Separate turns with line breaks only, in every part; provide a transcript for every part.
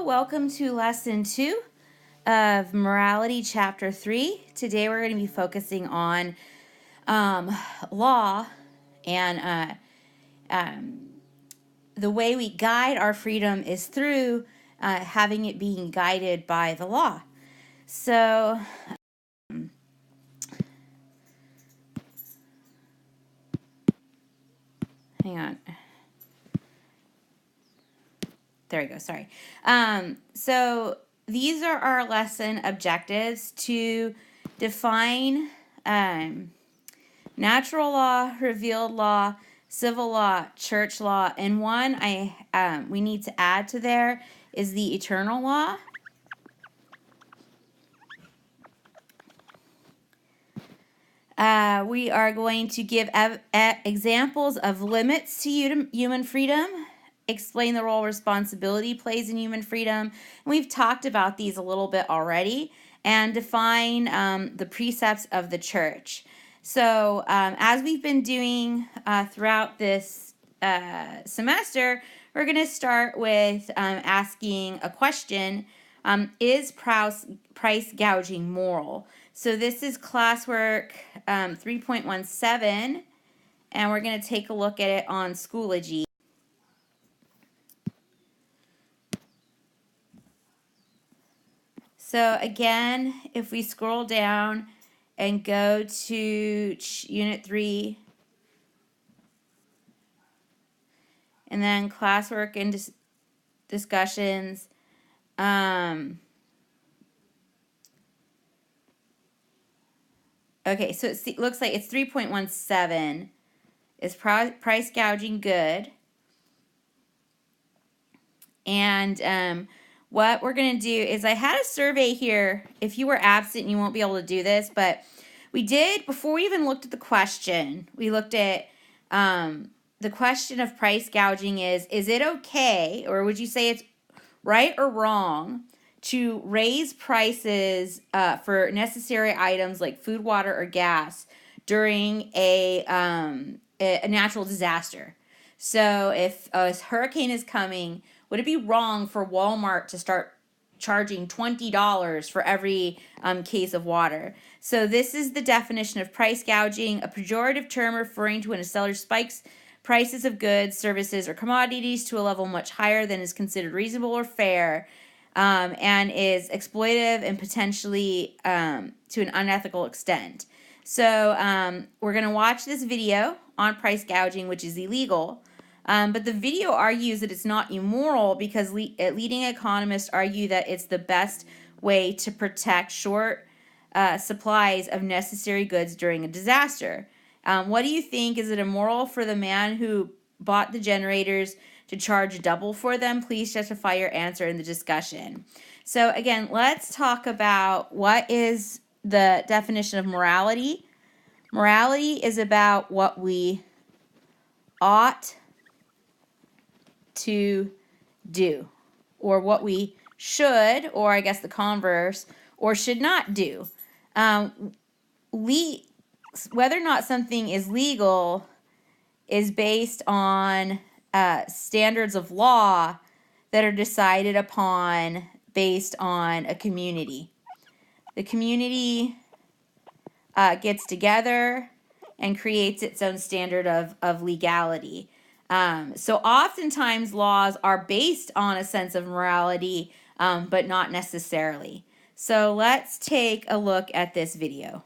welcome to lesson 2 of Morality Chapter 3. Today we're going to be focusing on law and the way we guide our freedom is through having it being guided by the law. So, hang on. There we go, sorry. So these are our lesson objectives: to define natural law, revealed law, civil law, church law, and one we need to add to there is the eternal law. We are going to give examples of limits to human freedom, explain the role responsibility plays in human freedom. And we've talked about these a little bit already, and define the precepts of the church. So as we've been doing throughout this semester, we're going to start with asking a question. Is price gouging moral? So this is Classwork 3.17, and we're going to take a look at it on Schoology. So again, if we scroll down and go to Unit 3, and then Classwork and discussions, okay, so it looks like it's 3.17. Is price gouging good? And what we're going to do is, I had a survey here. If you were absent, you won't be able to do this, but we did, before we even looked at the question, we looked at the question of price gouging is it okay, or would you say it's right or wrong to raise prices for necessary items like food, water, or gas during a natural disaster? So if a hurricane is coming, would it be wrong for Walmart to start charging $20 for every case of water? So this is the definition of price gouging: a pejorative term referring to when a seller spikes prices of goods, services, or commodities to a level much higher than is considered reasonable or fair, and is exploitive and potentially to an unethical extent. So we're going to watch this video on price gouging, which is illegal. But the video argues that it's not immoral because leading economists argue that it's the best way to protect short supplies of necessary goods during a disaster. What do you think? Is it immoral for the man who bought the generators to charge double for them? Please justify your answer in the discussion. So again, let's talk about what is the definition of morality. Morality is about what we ought to do, or what we should, or I guess the converse, or should not do. Whether or not something is legal is based on standards of law that are decided upon based on a community. The community gets together and creates its own standard of legality. So oftentimes laws are based on a sense of morality, but not necessarily. So let's take a look at this video.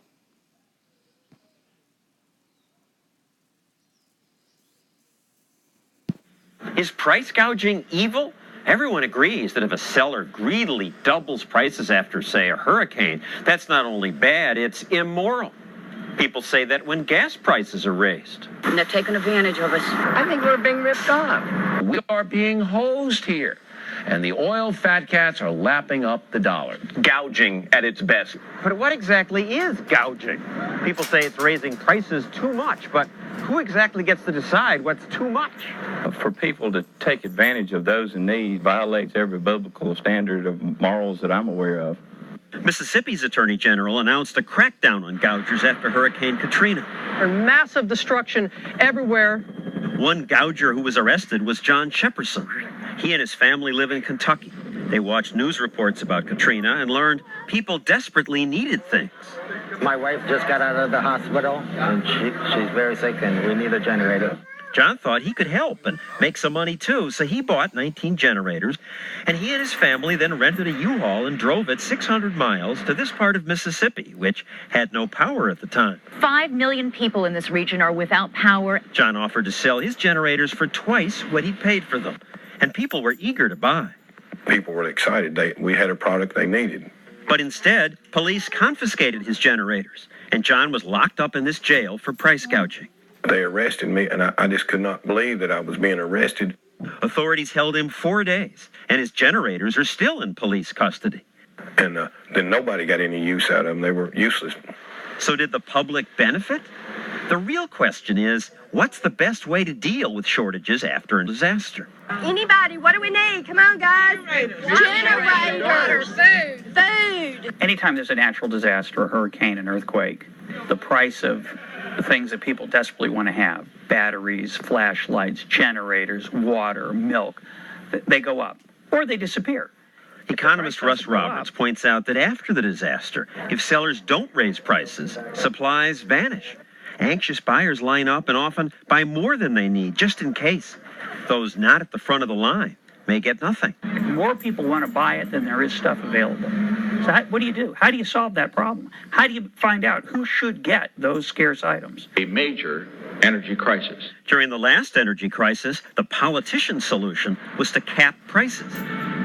Is price gouging evil? Everyone agrees that if a seller greedily doubles prices after, say, a hurricane, that's not only bad, it's immoral. People say that when gas prices are raised.
And they're taking advantage of us.
I think we're being ripped off. We are being hosed here. And the oil fat cats are lapping up the dollar.
Gouging at its best. But what exactly is gouging? People say it's raising prices too much, but who exactly gets to decide what's too much?
For people to take advantage of those in need violates every biblical standard of morals that I'm aware of.
Mississippi's Attorney General announced a crackdown on gougers after Hurricane Katrina.
Massive destruction everywhere.
One gouger who was arrested was John Shepperson. He and his family live in Kentucky. They watched news reports about Katrina and learned people desperately needed things.
My wife just got out of the hospital, and she's very sick, and we need a generator.
John thought he could help and make some money too, so he bought 19 generators, and he and his family then rented a U-Haul and drove it 600 miles to this part of Mississippi, which had no power at the time.
5 million people in this region are without power.
John offered to sell his generators for twice what he'd paid for them, and people were eager to buy.
People were excited. We had a product they needed.
But instead, police confiscated his generators, and John was locked up in this jail for price gouging.
They arrested me, and I just could not believe that I was being arrested.
Authorities held him 4 days, and his generators are still in police custody.
And then nobody got any use out of them. They were useless.
So did the public benefit? The real question is, what's the best way to deal with shortages after a disaster?
Anybody, what do we need? Come on, guys. Generators. Food.
Anytime there's a natural disaster, a hurricane, an earthquake, the price of the things that people desperately want to have, batteries, flashlights, generators, water, milk, they go up or they disappear.
Economist Russ Roberts points out that after the disaster, if sellers don't raise prices, supplies vanish. Anxious buyers line up and often buy more than they need just in case. Those not at the front of the line may get nothing.
More people want to buy it than there is stuff available. So what do you do? How do you solve that problem? How do you find out who should get those scarce items?
A major energy crisis.
During the last energy crisis, the politician's solution was to cap prices.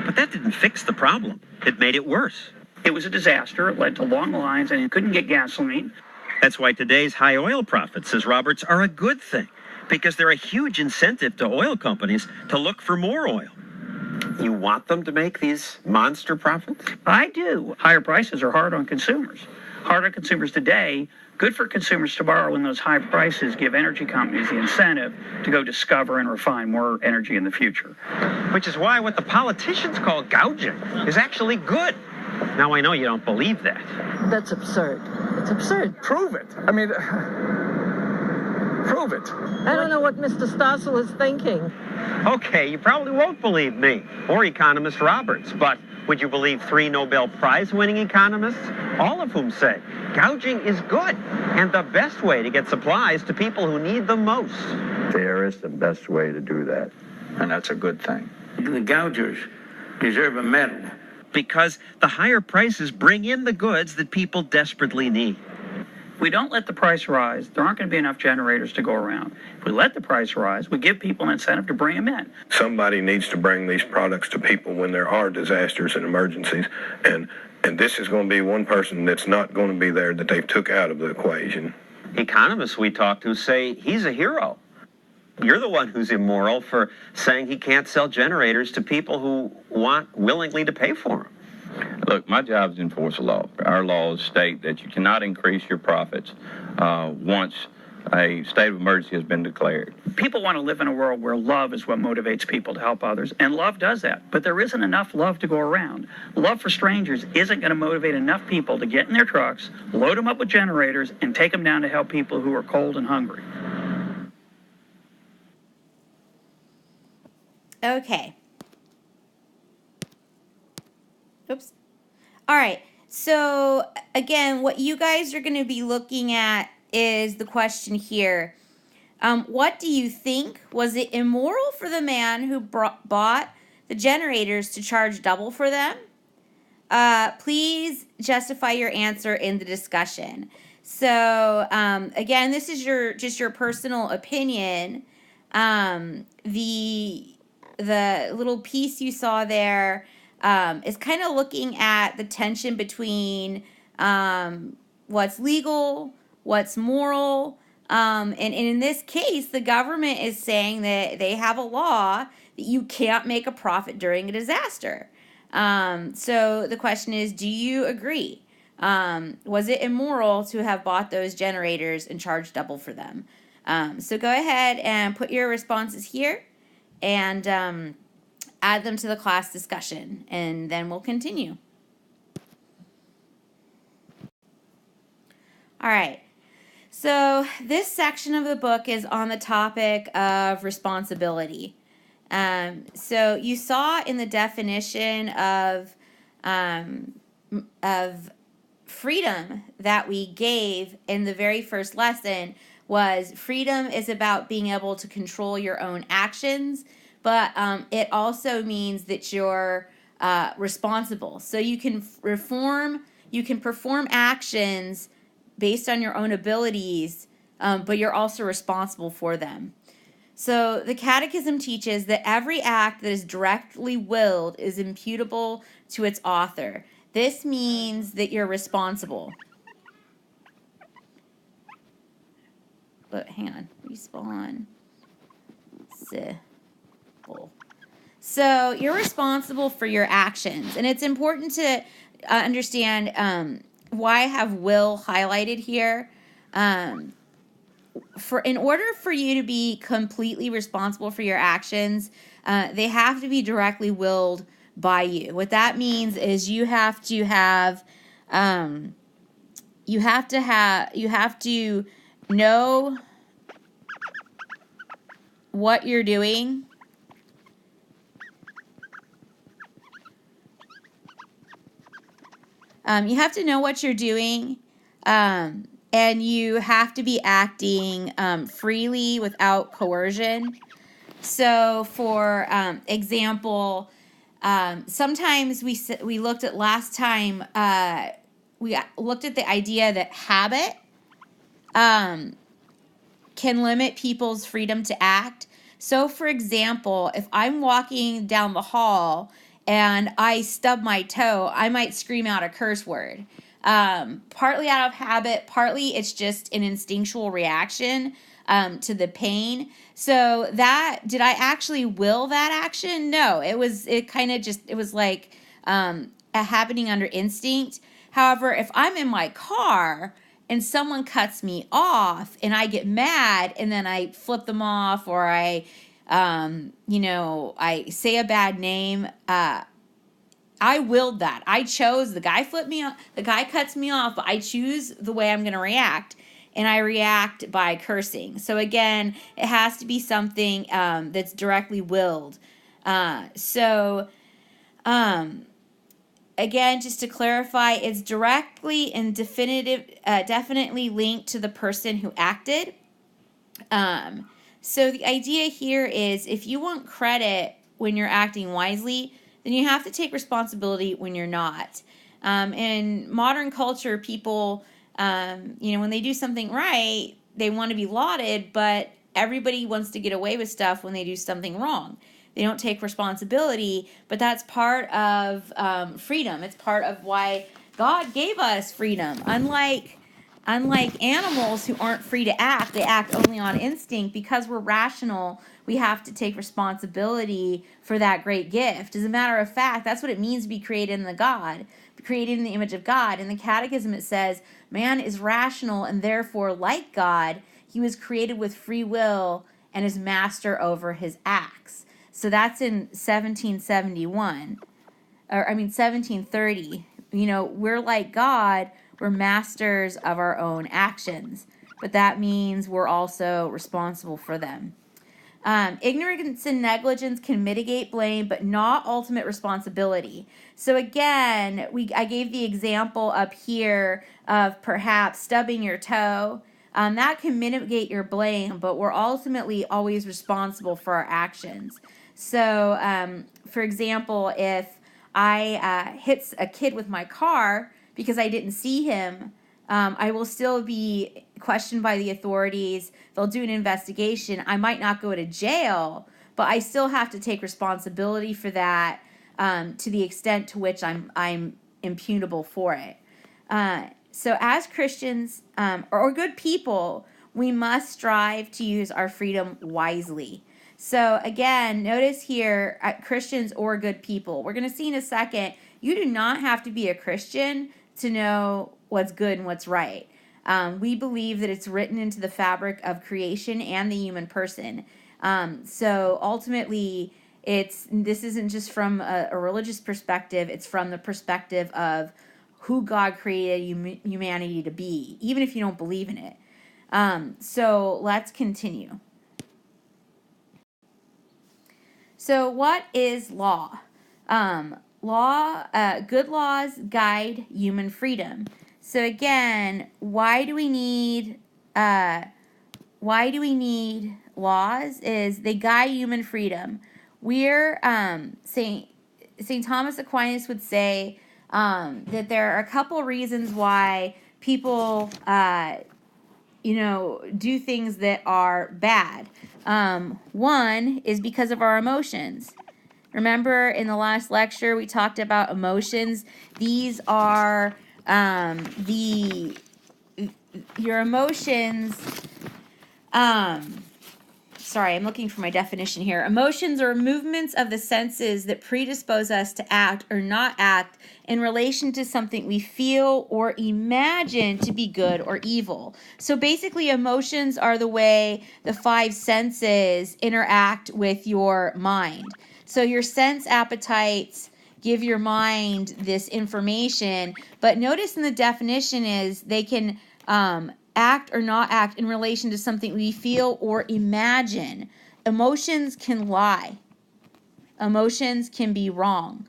But that didn't fix the problem. It made it worse.
It was a disaster. It led to long lines, and you couldn't get gasoline.
That's why today's high oil profits, says Roberts, are a good thing, because they're a huge incentive to oil companies to look for more oil. You want them to make these monster profits?
I do. Higher prices are hard on consumers. Hard on consumers today, good for consumers tomorrow when those high prices give energy companies the incentive to go discover and refine more energy in the future.
Which is why what the politicians call gouging is actually good. Now I know you don't believe that.
That's absurd. It's absurd.
Prove it. I mean, prove it.
I don't know what Mr. Stossel is thinking.
Okay, you probably won't believe me or economist Roberts, but would you believe 3 Nobel Prize-winning economists, all of whom say gouging is good and the best way to get supplies to people who need them most?
There is the best way to do that, and that's a good thing.
The gougers deserve a medal.
Because the higher prices bring in the goods that people desperately need.
If we don't let the price rise, there aren't going to be enough generators to go around. If we let the price rise, we give people an incentive to bring them in.
Somebody needs to bring these products to people when there are disasters and emergencies. And this is going to be one person that's not going to be there that they've took out of the equation.
Economists we talk to say he's a hero. You're the one who's immoral for saying he can't sell generators to people who want willingly to pay for them.
Look, my job is to enforce the law. Our laws state that you cannot increase your profits once a state of emergency has been declared.
People want to live in a world where love is what motivates people to help others, and love does that. But there isn't enough love to go around. Love for strangers isn't going to motivate enough people to get in their trucks, load them up with generators, and take them down to help people who are cold and hungry.
Okay. Oops. All right. So, again, what you guys are going to be looking at is the question here. What do you think? Was it immoral for the man who bought the generators to charge double for them? Please justify your answer in the discussion. So, again, this is just your personal opinion. The little piece you saw there is kind of looking at the tension between what's legal, what's moral, and in this case, the government is saying that they have a law that you can't make a profit during a disaster. So the question is, do you agree? Was it immoral to have bought those generators and charged double for them? So go ahead and put your responses here and add them to the class discussion, and then we'll continue. All right. So this section of the book is on the topic of responsibility. So you saw in the definition of freedom that we gave in the very first lesson was freedom is about being able to control your own actions, but it also means that you're responsible. So you can perform actions based on your own abilities, but you're also responsible for them. So the Catechism teaches that every act that is directly willed is imputable to its author. This means that you're responsible. But hang on, responsible. So you're responsible for your actions, and it's important to understand why I have will highlighted here. In order for you to be completely responsible for your actions, they have to be directly willed by you. What that means is you have to know what you're doing. You have to know what you're doing, and you have to be acting freely without coercion. So, for example, sometimes we looked at last time. We looked at the idea that habit can limit people's freedom to act. So, for example, if I'm walking down the hall and I stub my toe, I might scream out a curse word. Partly out of habit, partly it's just an instinctual reaction to the pain. So did I actually will that action? No, it was like happening under instinct. However, if I'm in my car and someone cuts me off and I get mad and then I flip them off, or I say a bad name, I willed that. I chose the guy cuts me off, but I choose the way I'm going to react, and I react by cursing. So again, it has to be something that's directly willed. Again, just to clarify, it's directly and definitely linked to the person who acted. So the idea here is, if you want credit when you're acting wisely, then you have to take responsibility when you're not. In modern culture, people, when they do something right, they want to be lauded, but everybody wants to get away with stuff when they do something wrong. They don't take responsibility, but that's part of freedom. It's part of why God gave us freedom. Unlike animals who aren't free to act, they act only on instinct. Because we're rational, we have to take responsibility for that great gift. As a matter of fact, that's what it means to be created in the image of God. In the Catechism, it says, man is rational, and therefore, like God, he was created with free will and is master over his acts. So that's in 1730. We're like God, we're masters of our own actions, but that means we're also responsible for them. Ignorance and negligence can mitigate blame, but not ultimate responsibility. So again, I gave the example up here of perhaps stubbing your toe. That can mitigate your blame, but we're ultimately always responsible for our actions. So, for example, if I hit a kid with my car because I didn't see him, I will still be questioned by the authorities. They'll do an investigation. I might not go to jail, but I still have to take responsibility for that to the extent to which I'm imputable for it. So as Christians or good people, we must strive to use our freedom wisely. So again, notice here, Christians or good people. We're going to see in a second, you do not have to be a Christian to know what's good and what's right. We believe that it's written into the fabric of creation and the human person. So ultimately, this isn't just from a religious perspective, it's from the perspective of who God created humanity to be, even if you don't believe in it. So let's continue. So what is law? Good laws guide human freedom. So again, why do we need laws? Is they guide human freedom. We're Saint Thomas Aquinas would say that there are a couple reasons why people do things that are bad. One is because of our emotions. Remember in the last lecture we talked about emotions. These are your emotions. Sorry, I'm looking for my definition here. Emotions are movements of the senses that predispose us to act or not act in relation to something we feel or imagine to be good or evil. So basically, emotions are the way the five senses interact with your mind. So your sense appetites give your mind this information, but notice in the definition is they can act or not act in relation to something we feel or imagine. Emotions can lie. Emotions can be wrong.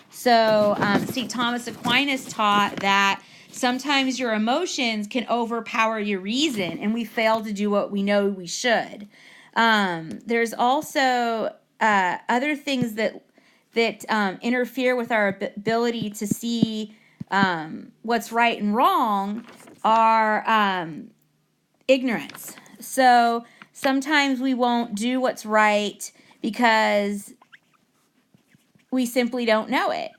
So St. Thomas Aquinas taught that sometimes your emotions can overpower your reason and we fail to do what we know we should. There's also other things that interfere with our ability to see what's right and wrong are ignorance. So sometimes we won't do what's right because we simply don't know it.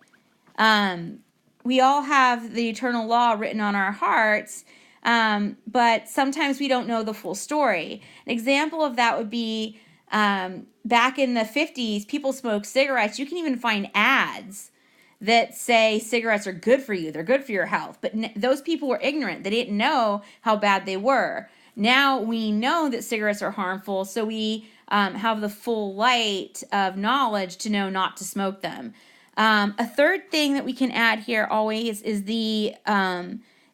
We all have the eternal law written on our hearts, but sometimes we don't know the full story. An example of that would be back in the 50s, people smoked cigarettes. You can even find ads that say cigarettes are good for you. They're good for your health. But those people were ignorant. They didn't know how bad they were. Now we know that cigarettes are harmful, so we have the full light of knowledge to know not to smoke them. A third thing that we can add here always is the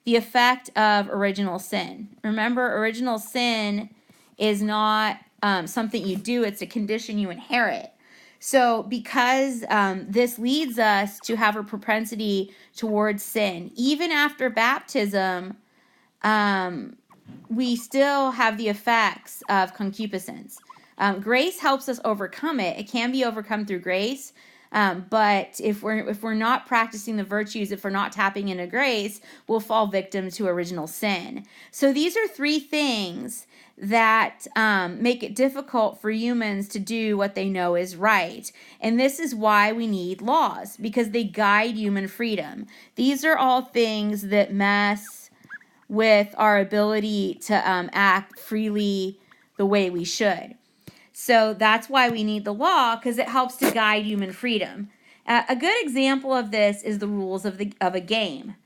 effect of original sin. Remember, original sin is not something you do, it's a condition you inherit. So because this leads us to have a propensity towards sin, even after baptism, we still have the effects of concupiscence. Grace helps us overcome it. It can be overcome through grace. But if we're not practicing the virtues, if we're not tapping into grace, we'll fall victim to original sin. So these are three things that make it difficult for humans to do what they know is right. And this is why we need laws, because they guide human freedom. These are all things that mess with our ability to act freely the way we should. So that's why we need the law, because it helps to guide human freedom. A good example of this is the rules of a game.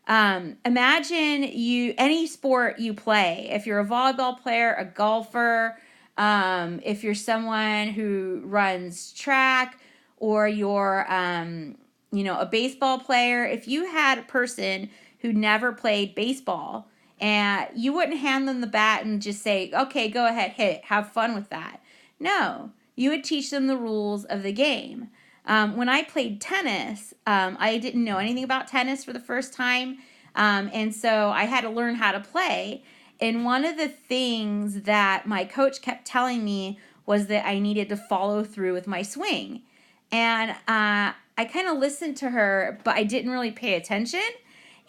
Imagine any sport you play. If you're a volleyball player, a golfer, if you're someone who runs track, or you're a baseball player. If you had a person who never played baseball, and you wouldn't hand them the bat and just say, "Okay, go ahead, hit it, have fun with that." No, you would teach them the rules of the game. When I played tennis, I didn't know anything about tennis for the first time, and so I had to learn how to play. And one of the things that my coach kept telling me was that I needed to follow through with my swing. And I kind of listened to her, but I didn't really pay attention.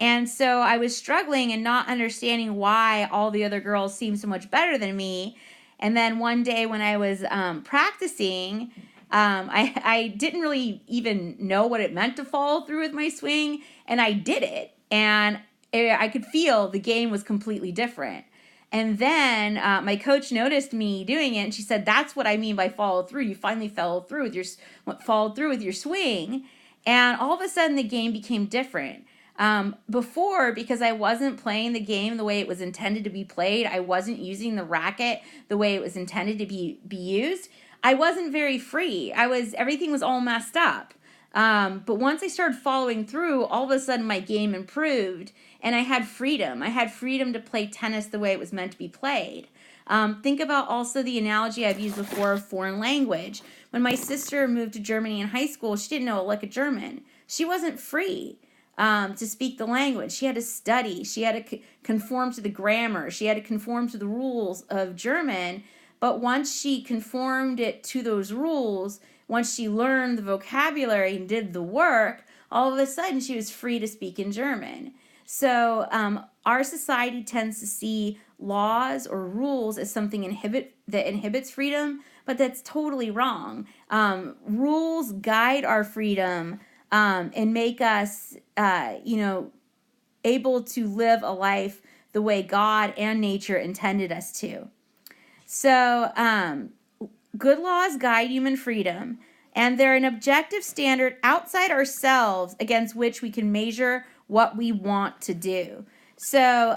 And so I was struggling and not understanding why all the other girls seemed so much better than me. And then one day when I was practicing, I didn't really even know what it meant to follow through with my swing, and I did it. And I could feel the game was completely different. And then my coach noticed me doing it, and she said, "That's what I mean by follow through. You finally followed through with your swing." And all of a sudden, the game became different. Before, because I wasn't playing the game the way it was intended to be played, I wasn't using the racket the way it was intended to be used, I wasn't very free. Everything was all messed up. But once I started following through, all of a sudden my game improved, and I had freedom. I had freedom to play tennis the way it was meant to be played. Think about also the analogy I've used before of foreign language. When my sister moved to Germany in high school, she didn't know a lick of German. She wasn't free to speak the language. She had to study. She had to conform to the grammar. She had to conform to the rules of German. But once she conformed it to those rules, once she learned the vocabulary and did the work, all of a sudden she was free to speak in German. So our society tends to see laws or rules as something that inhibits freedom, but that's totally wrong. Rules guide our freedom and make us, able to live a life the way God and nature intended us to. So good laws guide human freedom, and they're an objective standard outside ourselves against which we can measure what we want to do. So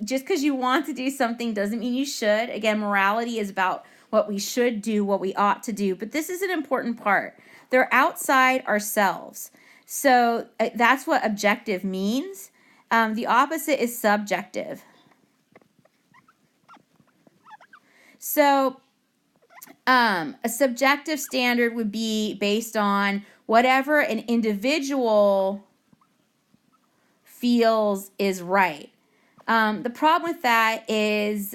just because you want to do something doesn't mean you should. Again, morality is about what we should do, what we ought to do. But this is an important part. They're outside ourselves. So that's what objective means. The opposite is subjective. So a subjective standard would be based on whatever an individual feels is right. The problem with that is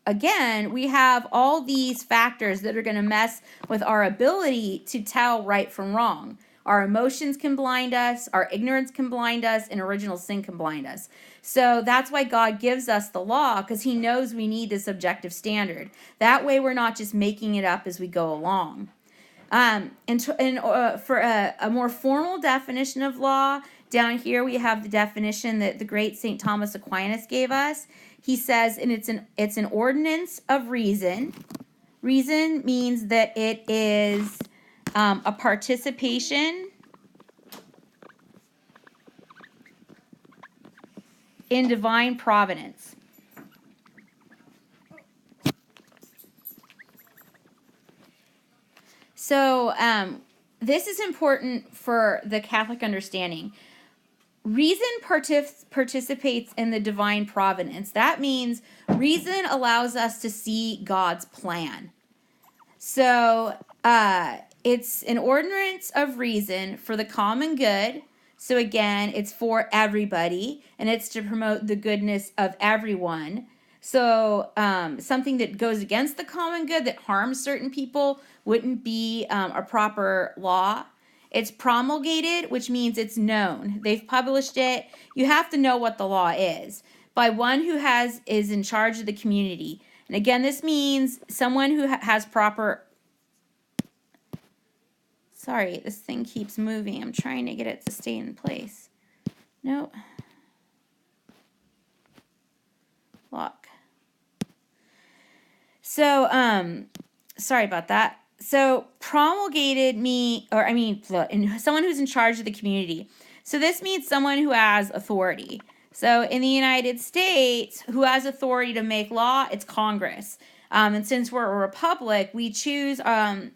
again, we have all these factors that are going to mess with our ability to tell right from wrong. Our emotions can blind us, our ignorance can blind us, and original sin can blind us. So that's why God gives us the law, because he knows we need this objective standard. That way we're not just making it up as we go along. For a more formal definition of law, down here we have the definition that the great St. Thomas Aquinas gave us. He says, and it's an ordinance of reason. Reason means that it is a participation in divine providence. So this is important for the Catholic understanding. Reason participates in the divine providence. That means reason allows us to see God's plan. So it's an ordinance of reason for the common good. So again, it's for everybody, and it's to promote the goodness of everyone. So something that goes against the common good, that harms certain people, wouldn't be a proper law. It's promulgated, which means it's known. They've published it. You have to know what the law is, by one who is in charge of the community. And again, this means someone who has proper... Sorry, this thing keeps moving. I'm trying to get it to stay in place. Nope. Lock. So, sorry about that. So, promulgated someone who's in charge of the community. So, this means someone who has authority. So, in the United States, who has authority to make law? It's Congress. And since we're a republic, we choose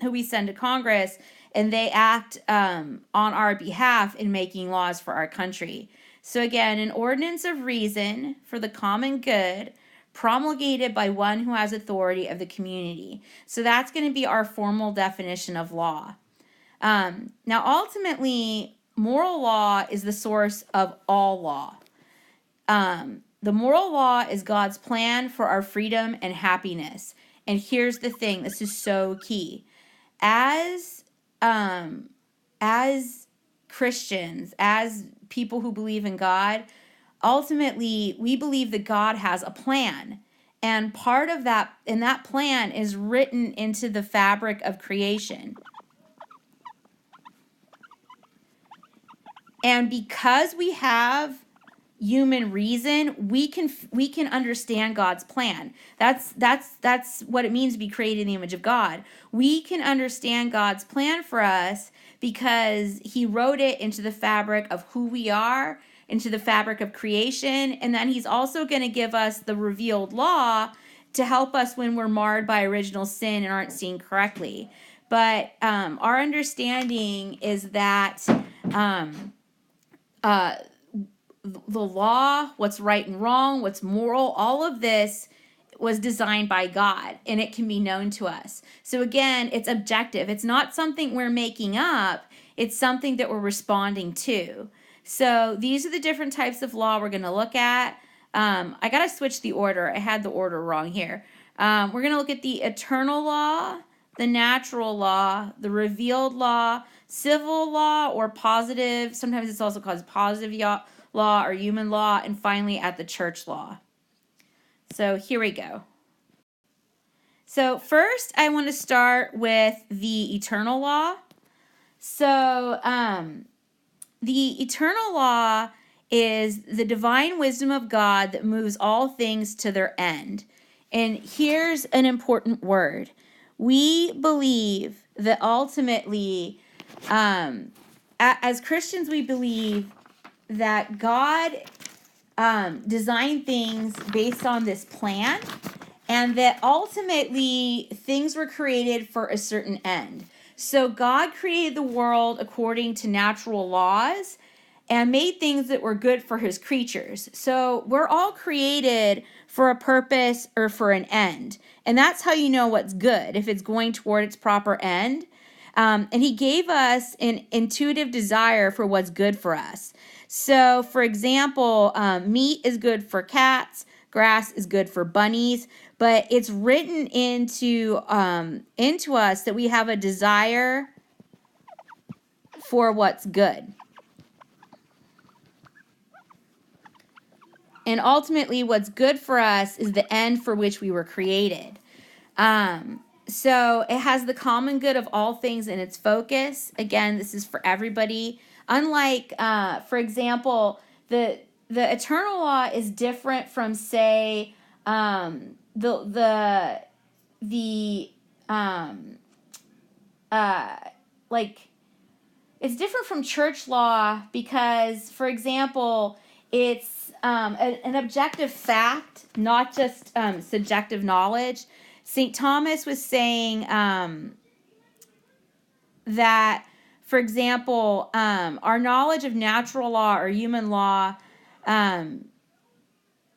who we send to Congress, and they act on our behalf in making laws for our country. So again, an ordinance of reason for the common good, promulgated by one who has authority of the community. So that's going to be our formal definition of law. Now, ultimately, moral law is the source of all law. The moral law is God's plan for our freedom and happiness. And here's the thing, this is so key. As Christians, as people who believe in God, ultimately we believe that God has a plan. And part of that, and that plan is written into the fabric of creation. And because we have human reason, we can understand God's plan. That's what it means to be created in the image of God. We can understand God's plan for us because he wrote it into the fabric of who we are, into the fabric of creation, and then he's also going to give us the revealed law to help us when we're marred by original sin and aren't seen correctly. But our understanding is that the law, what's right and wrong, what's moral, all of this was designed by God, and it can be known to us. So again, it's objective. It's not something we're making up. It's something that we're responding to. So these are the different types of law we're going to look at. I got to switch the order. I had the order wrong here. We're going to look at the eternal law, the natural law, the revealed law, civil law, or positive. Sometimes it's also called positive law or human law, and finally at the church law. So here we go. So first I want to start with the eternal law. So the eternal law is the divine wisdom of God that moves all things to their end. And here's an important word. We believe that ultimately, as Christians, we believe that God designed things based on this plan, and that ultimately things were created for a certain end. So God created the world according to natural laws and made things that were good for his creatures. So we're all created for a purpose or for an end. And that's how you know what's good, if it's going toward its proper end. And he gave us an intuitive desire for what's good for us. So, for example, meat is good for cats, grass is good for bunnies, but it's written into us that we have a desire for what's good. And ultimately, what's good for us is the end for which we were created. So it has the common good of all things in its focus. Again, this is for everybody. Unlike, for example, the eternal law is different from, say, like, it's different from church law because, for example, it's an objective fact, not just subjective knowledge. St. Thomas was saying that, for example, our knowledge of natural law or human law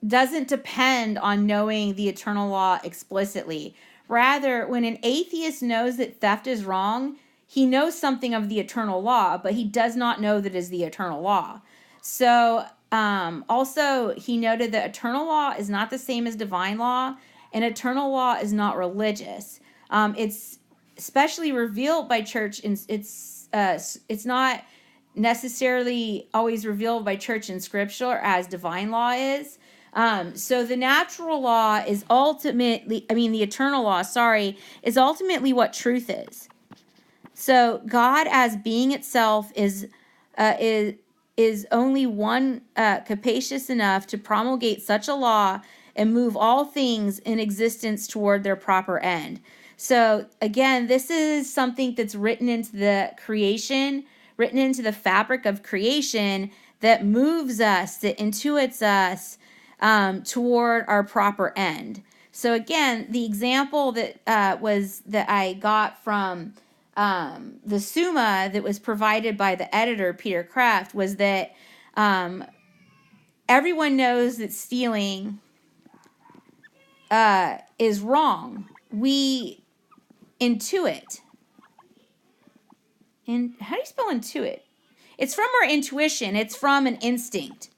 doesn't depend on knowing the eternal law explicitly. Rather, when an atheist knows that theft is wrong, he knows something of the eternal law, but he does not know that it is the eternal law. So, also, he noted that eternal law is not the same as divine law, and eternal law is not religious. It's especially revealed by church, and it's not necessarily always revealed by church in scripture as divine law is. So the natural law is ultimately, the eternal law, is ultimately what truth is. So God as being itself is only one capacious enough to promulgate such a law and move all things in existence toward their proper end. So again, this is something that's written into the creation, written into the fabric of creation that moves us, that intuits us toward our proper end. So again, the example that I got from the Summa that was provided by the editor, Peter Kraft, was that everyone knows that stealing is wrong. We intuit. And how do you spell intuit? It's from our intuition. It's from an instinct.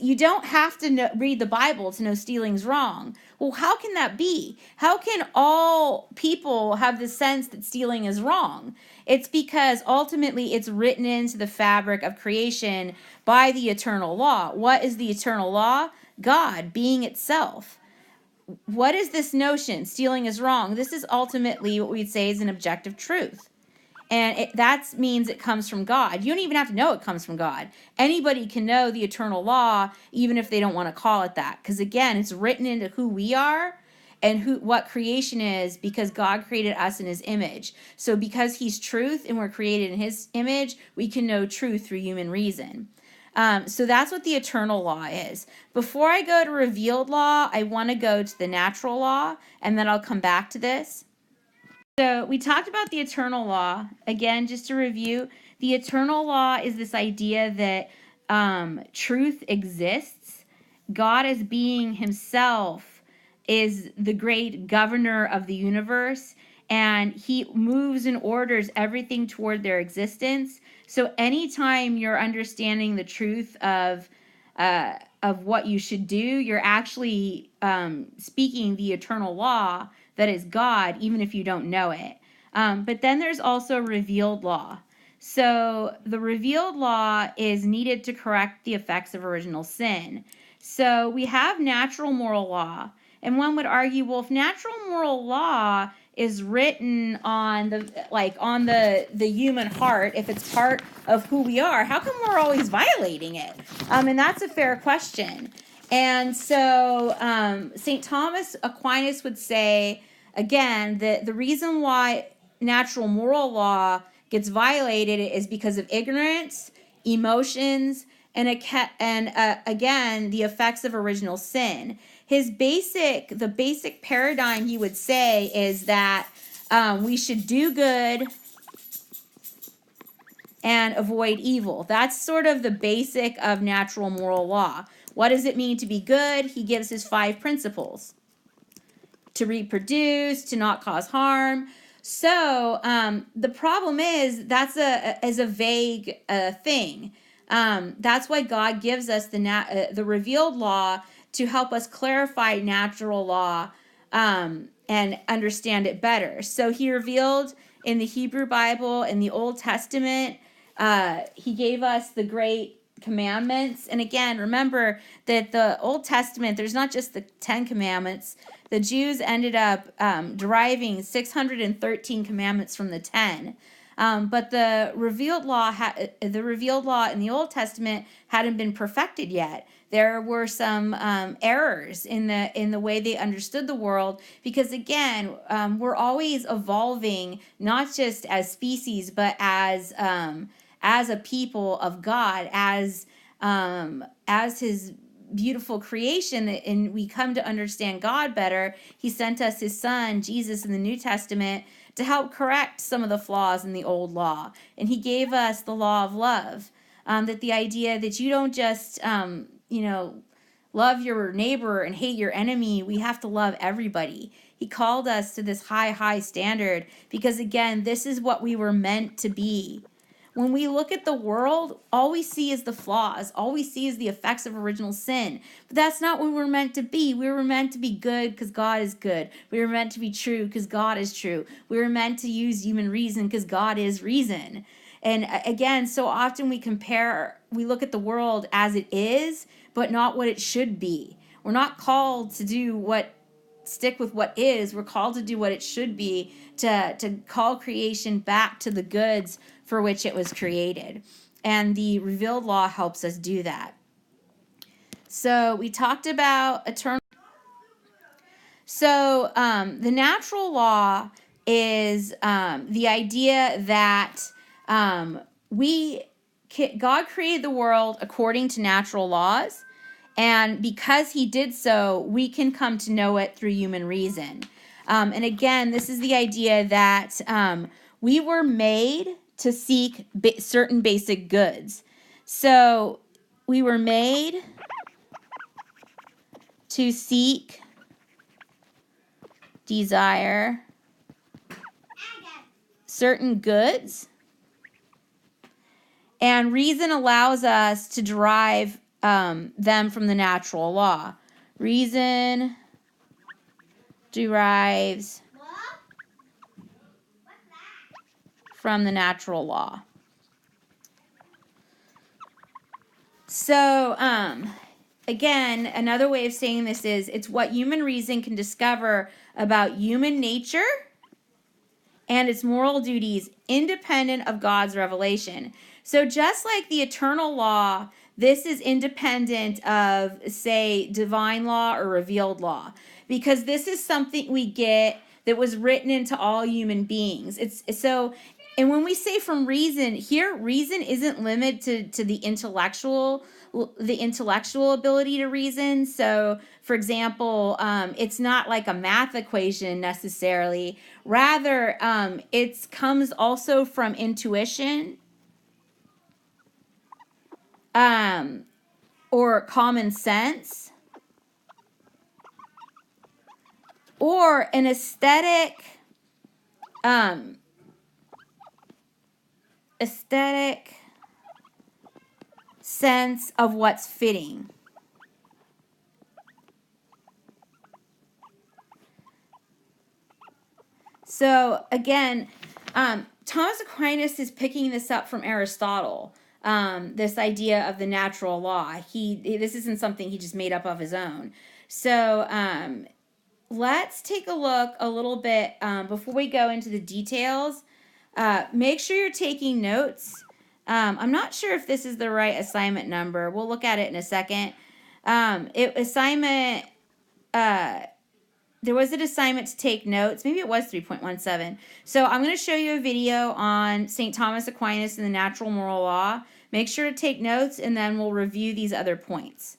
You don't have to read the Bible to know stealing's wrong. Well, how can that be? How can all people have the sense that stealing is wrong? It's because ultimately it's written into the fabric of creation by the eternal law. What is the eternal law? God being itself. What is this notion? Stealing is wrong. This is ultimately what we'd say is an objective truth. And that means it comes from God. You don't even have to know it comes from God. Anybody can know the eternal law, even if they don't want to call it that. Because again, it's written into who we are and what creation is, because God created us in his image. So because he's truth and we're created in his image, we can know truth through human reason. So that's what the eternal law is. Before I go to revealed law, I want to go to the natural law, and then I'll come back to this. So we talked about the eternal law. Again, just to review, the eternal law is this idea that truth exists. God as being himself is the great governor of the universe, and he moves and orders everything toward their existence. So anytime you're understanding the truth of what you should do, you're actually speaking the eternal law that is God, even if you don't know it. But then there's also revealed law. So the revealed law is needed to correct the effects of original sin. So we have natural moral law, and one would argue, well, if natural moral law is written on the human heart, if it's part of who we are, how come we're always violating it? And that's a fair question. And so St. Thomas Aquinas would say, again, that the reason why natural moral law gets violated is because of ignorance, emotions, and again, the effects of original sin. The basic paradigm he would say is that we should do good and avoid evil. That's sort of the basic of natural moral law. What does it mean to be good? He gives his 5 principles: to reproduce, to not cause harm. So the problem is that's a vague thing. That's why God gives us the revealed law to help us clarify natural law and understand it better. So he revealed in the Hebrew Bible, in the Old Testament, he gave us the great commandments. And again, remember that the Old Testament, there's not just the 10 commandments. The Jews ended up deriving 613 commandments from the 10. But the revealed law in the Old Testament hadn't been perfected yet. There were some errors in the way they understood the world, because again, we're always evolving, not just as species, but as a people of God, as His beautiful creation, and we come to understand God better. He sent us His Son, Jesus, in the New Testament to help correct some of the flaws in the old law. And He gave us the law of love, that the idea that you don't just, love your neighbor and hate your enemy. We have to love everybody. He called us to this high, high standard because, again, this is what we were meant to be. When we look at the world, all we see is the flaws. All we see is the effects of original sin. But that's not what we're meant to be. We were meant to be good because God is good. We were meant to be true because God is true. We were meant to use human reason because God is reason. And again, so often we look at the world as it is, but not what it should be. We're not called to stick with what is. We're called to do what it should be, to call creation back to the goods for which it was created. And the revealed law helps us do that. So we talked about eternal. So the natural law is the idea that God created the world according to natural laws. And because He did so, we can come to know it through human reason. And again, this is the idea that we were made to seek certain basic goods. So we were made to seek, desire certain goods. And reason allows us to derive them from the natural law. Reason derives from the natural law. So, again, another way of saying this is it's what human reason can discover about human nature and its moral duties independent of God's revelation. So just like the eternal law, this is independent of, say, divine law or revealed law, because this is something we get that was written into all human beings. And when we say from reason, here reason isn't limited to the intellectual ability to reason. So, for example, it's not like a math equation necessarily. Rather, it comes also from intuition, or common sense, or an aesthetic sense of what's fitting. So again, Thomas Aquinas is picking this up from Aristotle. This idea of the natural law. This isn't something he just made up of his own. So let's take a look a little bit before we go into the details. Make sure you're taking notes. I'm not sure if this is the right assignment number. We'll look at it in a second. There was an assignment to take notes. Maybe it was 3.17. So I'm going to show you a video on St. Thomas Aquinas and the natural moral law. Make sure to take notes, and then we'll review these other points.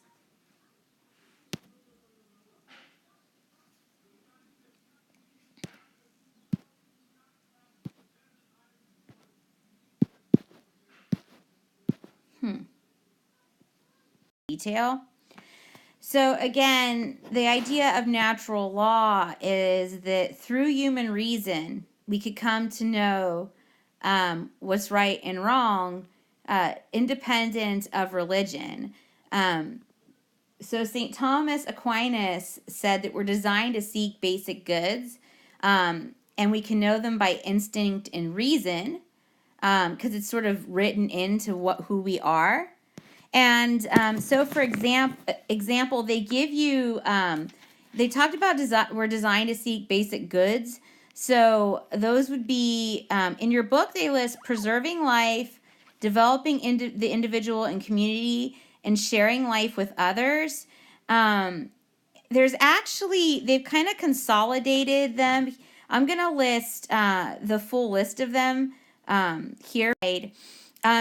Detail. So again, the idea of natural law is that through human reason, we could come to know what's right and wrong, independent of religion. So St. Thomas Aquinas said that we're designed to seek basic goods, and we can know them by instinct and reason, because it's sort of written into who we are. And so, for example, they give you, they talked about we're designed to seek basic goods. So those would be, in your book, they list preserving life, developing the individual and community, and sharing life with others. There's actually, they've kind of consolidated them. I'm going to list the full list of them here.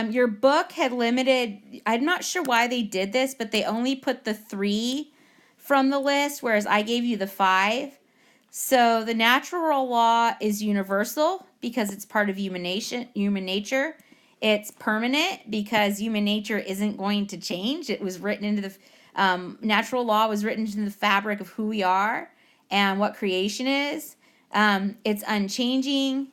Your book had limited, I'm not sure why they did this, but they only put the 3 from the list, whereas I gave you the 5. So the natural law is universal because it's part of human nature. It's permanent because human nature isn't going to change. It was written into the, natural law was written into the fabric of who we are and what creation is. It's unchanging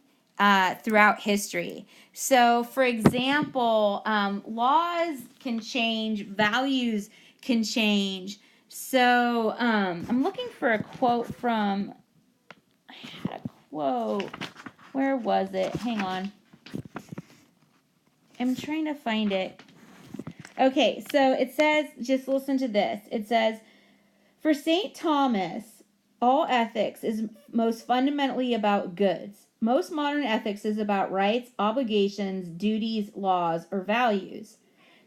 throughout history. So, for example, laws can change, values can change. So, I'm looking for a quote from, I had a quote, where was it? Hang on. I'm trying to find it. Okay, so it says, just listen to this. It says, for St. Thomas, all ethics is most fundamentally about goods. Most modern ethics is about rights, obligations, duties, laws, or values.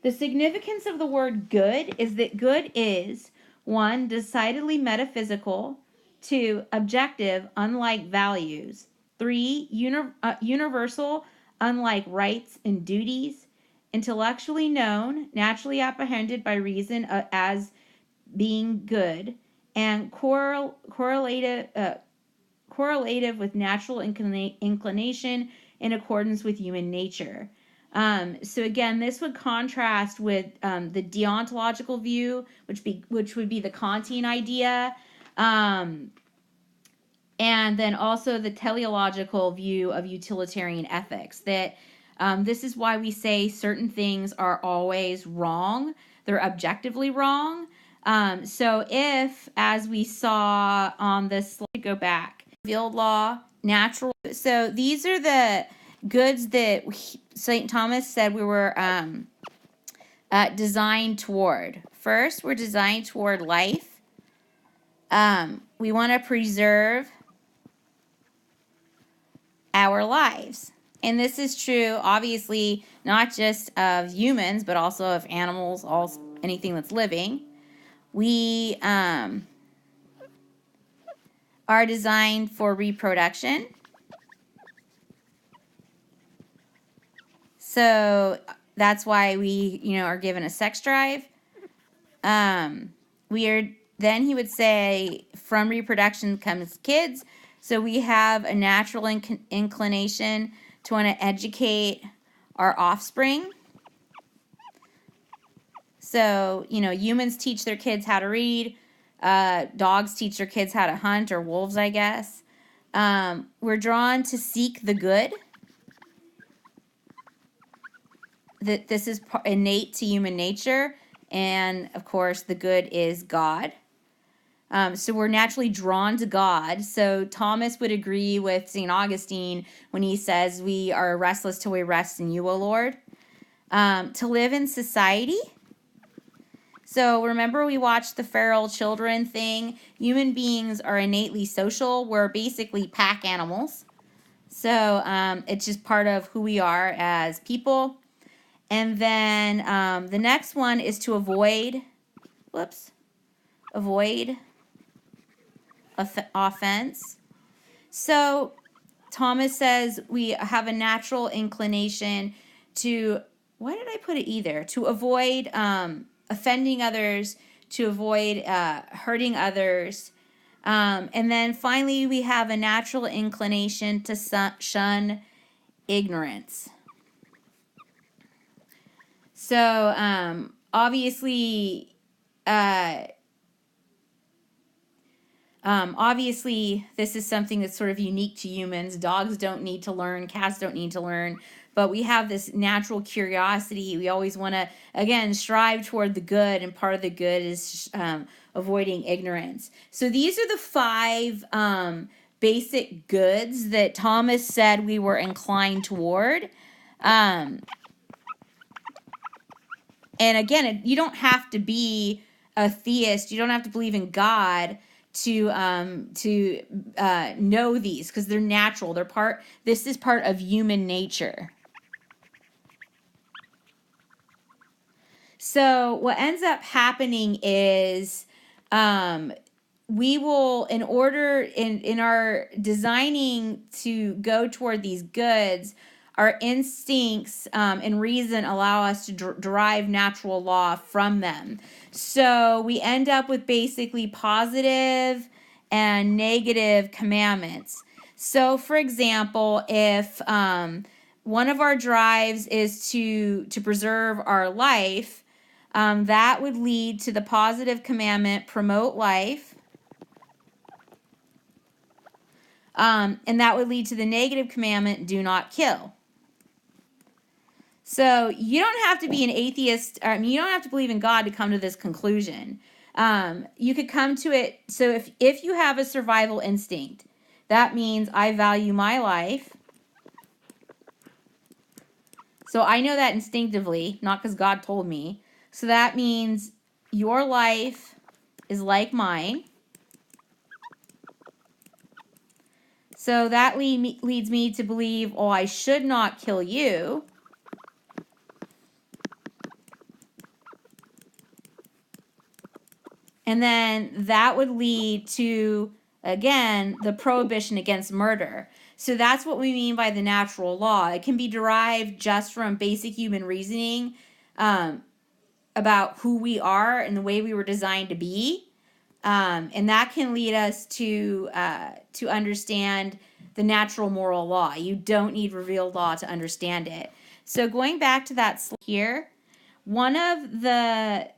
The significance of the word good is that good is 1. Decidedly metaphysical, 2. Objective, unlike values, 3. Universal, unlike rights and duties, intellectually known, naturally apprehended by reason as being good, and correlative with natural inclination in accordance with human nature. So again, this would contrast with the deontological view, which would be the Kantian idea, and then also the teleological view of utilitarian ethics. That this is why we say certain things are always wrong; they're objectively wrong. So if, as we saw on this slide, go back, revealed law, natural. So these are the goods that St. Thomas said we were designed toward. First, we're designed toward life. We want to preserve our lives. And this is true, obviously, not just of humans, but also of animals, anything that's living. We are designed for reproduction. So that's why we, are given a sex drive. Then he would say, from reproduction comes kids. So we have a natural inclination to want to educate our offspring. So, humans teach their kids how to read. Dogs teach their kids how to hunt, or wolves, I guess. We're drawn to seek the good. That this is innate to human nature, and of course the good is God. So we're naturally drawn to God. So Thomas would agree with St. Augustine when he says we are restless till we rest in you, O Lord. To live in society. So remember we watched the feral children thing. Human beings are innately social. We're basically pack animals. So it's just part of who we are as people. And then the next one is to avoid offense. So Thomas says we have a natural inclination to, why did I put it either? To avoid offending others, to avoid hurting others. And then finally, we have a natural inclination to shun ignorance. So obviously, this is something that's sort of unique to humans. Dogs don't need to learn. Cats don't need to learn. But we have this natural curiosity. We always want to, again, strive toward the good. And part of the good is avoiding ignorance. So these are the 5 basic goods that Thomas said we were inclined toward. And again, you don't have to be a theist. You don't have to believe in God to know these, because they're natural. This is part of human nature. So what ends up happening is we will, in our designing to go toward these goods, our instincts and reason allow us to derive natural law from them. So we end up with basically positive and negative commandments. So for example, if one of our drives is to preserve our life, that would lead to the positive commandment, promote life. And that would lead to the negative commandment, do not kill. So you don't have to be an atheist. You don't have to believe in God to come to this conclusion. You could come to it. So if you have a survival instinct, that means I value my life. So I know that instinctively, not because God told me. So that means your life is like mine. So that leads me to believe, oh, I should not kill you. And then that would lead to, again, the prohibition against murder. So that's what we mean by the natural law. It can be derived just from basic human reasoning about who we are and the way we were designed to be. And that can lead us to understand the natural moral law. You don't need revealed law to understand it. So going back to that slide here, one of the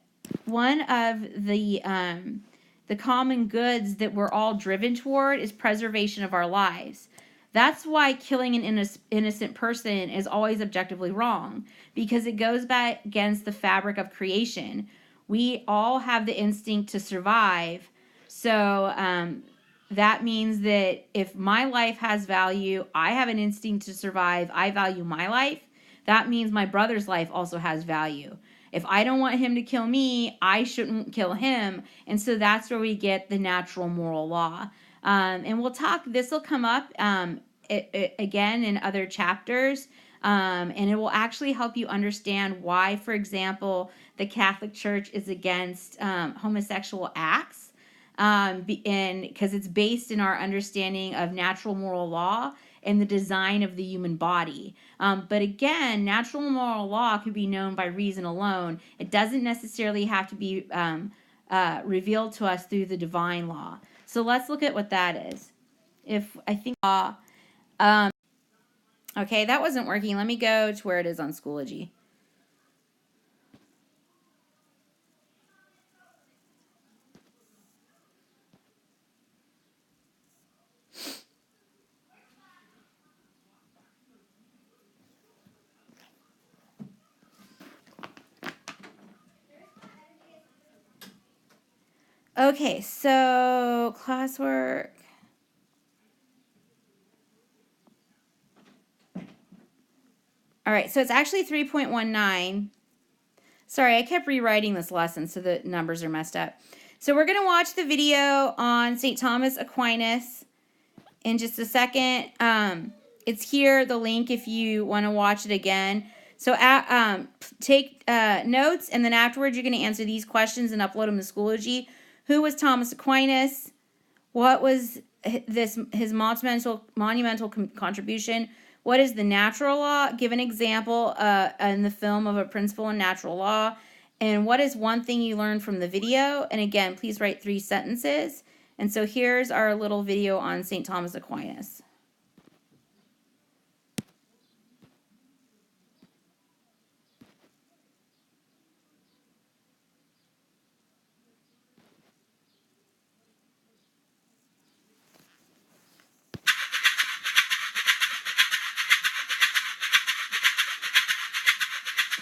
common goods that we're all driven toward is preservation of our lives. That's why killing an innocent person is always objectively wrong, because it goes back against the fabric of creation. We all have the instinct to survive. So that means that if my life has value, I have an instinct to survive, I value my life, that means my brother's life also has value. If I don't want him to kill me, I shouldn't kill him. And so that's where we get the natural moral law. And we'll talk, this will come up again in other chapters. And it will actually help you understand why, for example, the Catholic Church is against homosexual acts. And because it's based in our understanding of natural moral law and the design of the human body. But again, natural moral law can be known by reason alone. It doesn't necessarily have to be revealed to us through the divine law. So let's look at what that is. Okay, that wasn't working. Let me go to where it is on Schoology. Okay, so classwork. All right, so it's actually 3.19. Sorry, I kept rewriting this lesson so the numbers are messed up. So we're going to watch the video on St. Thomas Aquinas in just a second. It's here, the link, if you want to watch it again. So take notes, and then afterwards you're going to answer these questions and upload them to Schoology. Who was Thomas Aquinas? What was his monumental contribution? What is the natural law? Give an example in the film of a principle in natural law. And what is one thing you learned from the video? And again, please write 3 sentences. And so here's our little video on St. Thomas Aquinas.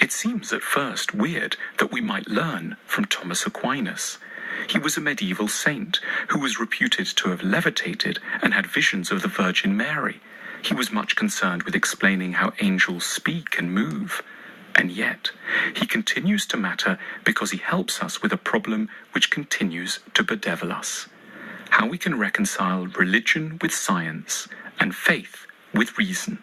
It seems at first weird that we might learn from Thomas Aquinas. He was a medieval saint who was reputed to have levitated and had visions of the Virgin Mary. He was much concerned with explaining how angels speak and move. And yet, he continues to matter because he helps us with a problem which continues to bedevil us: how we can reconcile religion with science and faith with reason.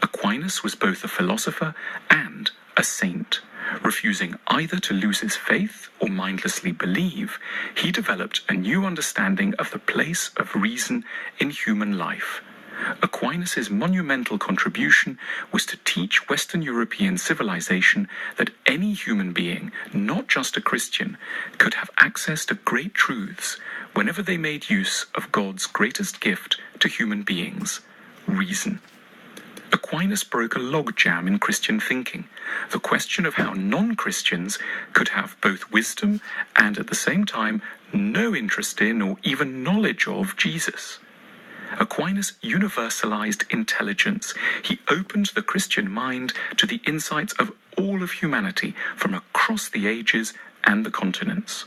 Aquinas was both a philosopher and a saint. Refusing either to lose his faith or mindlessly believe, he developed a new understanding of the place of reason in human life. Aquinas' monumental contribution was to teach Western European civilization that any human being, not just a Christian, could have access to great truths whenever they made use of God's greatest gift to human beings, reason. Aquinas broke a logjam in Christian thinking, the question of how non-Christians could have both wisdom and at the same time no interest in or even knowledge of Jesus. Aquinas universalized intelligence. He opened the Christian mind to the insights of all of humanity from across the ages and the continents.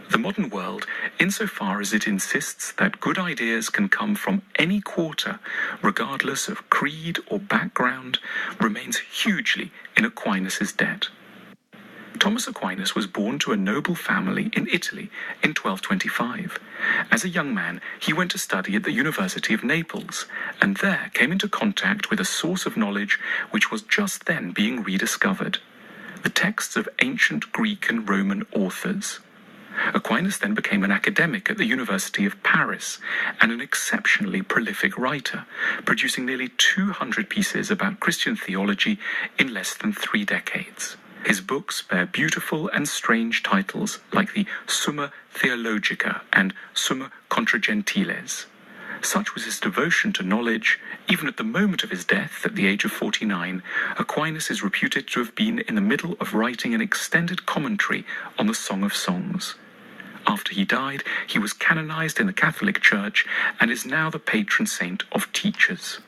The modern world, insofar as it insists that good ideas can come from any quarter, regardless of creed or background, remains hugely in Aquinas' debt. Thomas Aquinas was born to a noble family in Italy in 1225. As a young man, he went to study at the University of Naples, and there came into contact with a source of knowledge which was just then being rediscovered: the texts of ancient Greek and Roman authors. Aquinas then became an academic at the University of Paris and an exceptionally prolific writer, producing nearly 200 pieces about Christian theology in less than 3 decades. His books bear beautiful and strange titles like the Summa Theologica and Summa Contra Gentiles. Such was his devotion to knowledge. Even at the moment of his death, at the age of 49, Aquinas is reputed to have been in the middle of writing an extended commentary on the Song of Songs. After he died, he was canonized in the Catholic Church and is now the patron saint of teachers.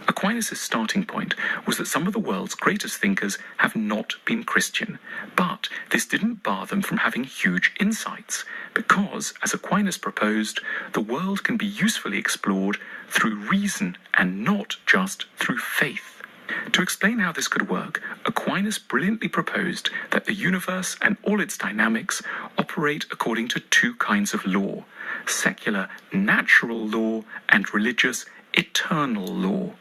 Aquinas' starting point was that some of the world's greatest thinkers have not been Christian, but this didn't bar them from having huge insights, because, as Aquinas proposed, the world can be usefully explored through reason and not just through faith. To explain how this could work, Aquinas brilliantly proposed that the universe and all its dynamics operate according to 2 kinds of law: secular natural law and religious eternal law.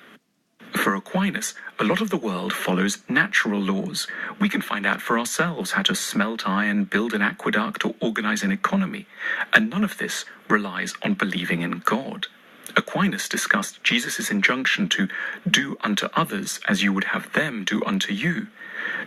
For Aquinas, a lot of the world follows natural laws. We can find out for ourselves how to smelt iron, build an aqueduct, or organize an economy, and none of this relies on believing in God. Aquinas discussed Jesus' injunction to do unto others as you would have them do unto you.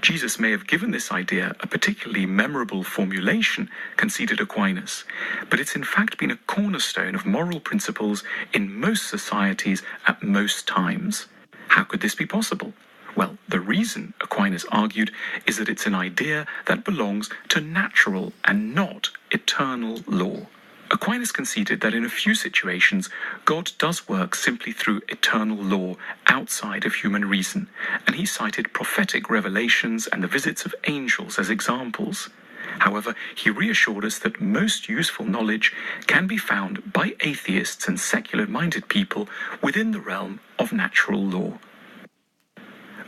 Jesus may have given this idea a particularly memorable formulation, conceded Aquinas, but it's in fact been a cornerstone of moral principles in most societies at most times. How could this be possible? Well, the reason, Aquinas argued, is that it's an idea that belongs to natural and not eternal law. Aquinas conceded that in a few situations, God does work simply through eternal law outside of human reason, and he cited prophetic revelations and the visits of angels as examples. However, he reassured us that most useful knowledge can be found by atheists and secular-minded people within the realm of natural law.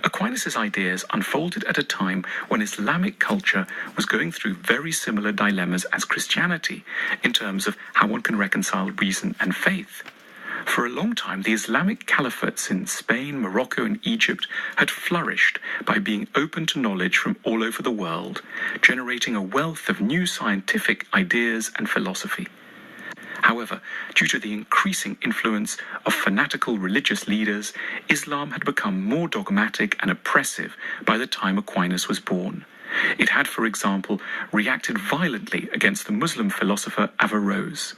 Aquinas' ideas unfolded at a time when Islamic culture was going through very similar dilemmas as Christianity in terms of how one can reconcile reason and faith. For a long time, the Islamic caliphates in Spain, Morocco, and Egypt had flourished by being open to knowledge from all over the world, generating a wealth of new scientific ideas and philosophy. However, due to the increasing influence of fanatical religious leaders, Islam had become more dogmatic and oppressive by the time Aquinas was born. It had, for example, reacted violently against the Muslim philosopher Averroes.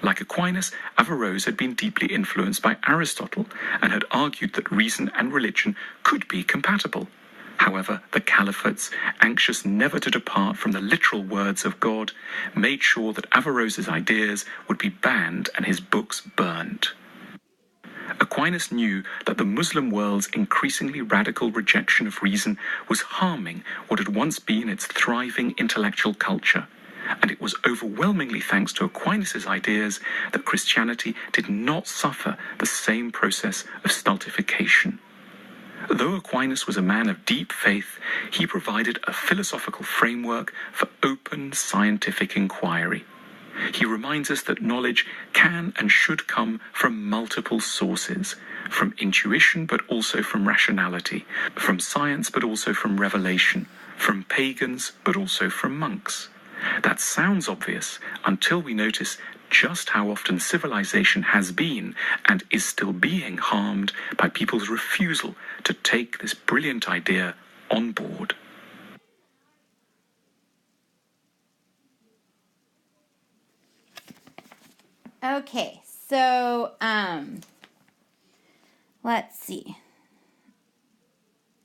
Like Aquinas, Averroes had been deeply influenced by Aristotle and had argued that reason and religion could be compatible. However, the caliphates, anxious never to depart from the literal words of God, made sure that Averroes' ideas would be banned and his books burned. Aquinas knew that the Muslim world's increasingly radical rejection of reason was harming what had once been its thriving intellectual culture. And it was overwhelmingly thanks to Aquinas' ideas that Christianity did not suffer the same process of stultification. Though Aquinas was a man of deep faith, he provided a philosophical framework for open scientific inquiry. He reminds us that knowledge can and should come from multiple sources, from intuition but also from rationality, from science but also from revelation, from pagans but also from monks. That sounds obvious until we notice just how often civilization has been and is still being harmed by people's refusal to take this brilliant idea on board.
Okay, so let's see.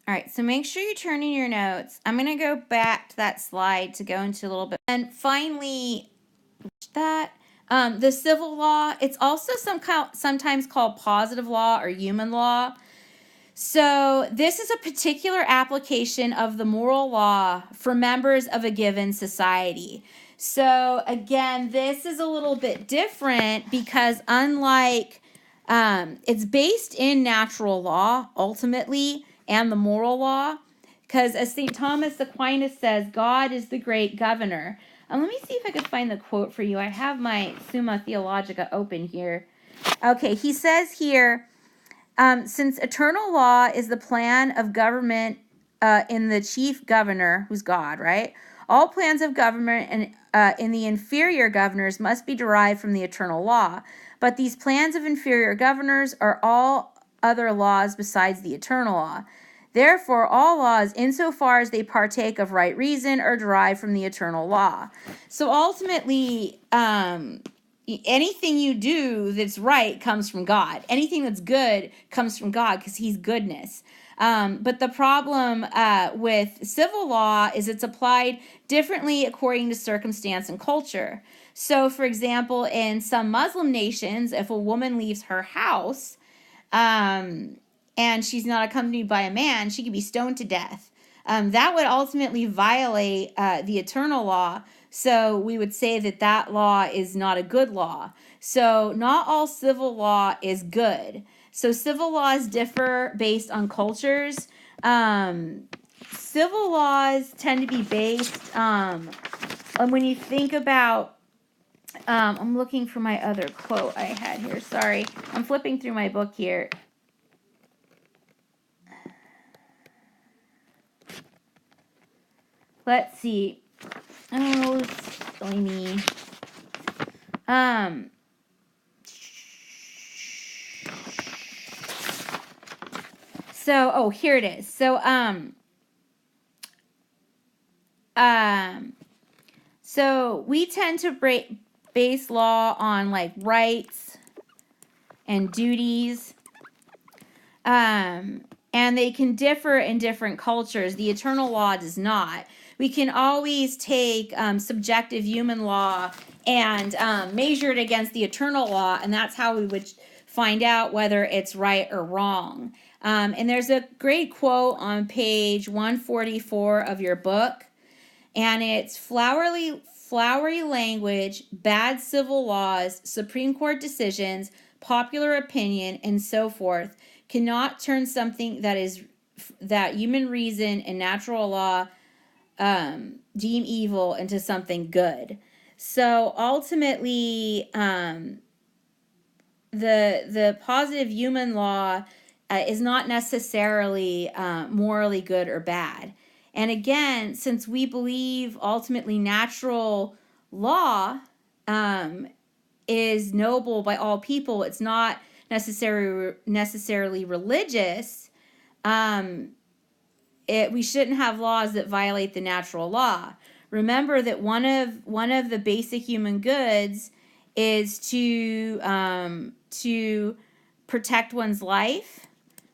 All right, so make sure you turn in your notes. I'm going to go back to that slide to go into a little bit. And finally, that the civil law, it's also sometimes called positive law or human law. So this is a particular application of the moral law for members of a given society. So again, this is a little bit different because unlike, it's based in natural law ultimately and the moral law, because as St. Thomas Aquinas says, God is the great governor. Let me see if I can find the quote for you. I have my Summa Theologica open here. Okay, he says here, since eternal law is the plan of government in the chief governor, who's God, right? All plans of government and in the inferior governors must be derived from the eternal law. But these plans of inferior governors are all other laws besides the eternal law. Therefore, all laws, insofar as they partake of right reason, are derived from the eternal law. So ultimately, anything you do that's right comes from God. Anything that's good comes from God because he's goodness. But the problem with civil law is it's applied differently according to circumstance and culture. So, for example, in some Muslim nations, if a woman leaves her house, and she's not accompanied by a man, she could be stoned to death. That would ultimately violate the eternal law. So we would say that that law is not a good law. So not all civil law is good. So civil laws differ based on cultures. Civil laws tend to be based, when you think about, I'm looking for my other quote I had here. Sorry, I'm flipping through my book here. Let's see. Oh, silly me. So, here it is. So, so we tend to base law on like rights and duties. And they can differ in different cultures. The eternal law does not. We can always take subjective human law and measure it against the eternal law, and that's how we would find out whether it's right or wrong. And there's a great quote on page 144 of your book, And it's flowery language, bad civil laws, Supreme Court decisions, popular opinion, and so forth cannot turn something that human reason and natural law deem evil into something good. So ultimately, the positive human law is not necessarily morally good or bad. And again, since we believe ultimately natural law is noble by all people, it's not necessarily religious. We shouldn't have laws that violate the natural law. Remember that one of the basic human goods is to protect one's life,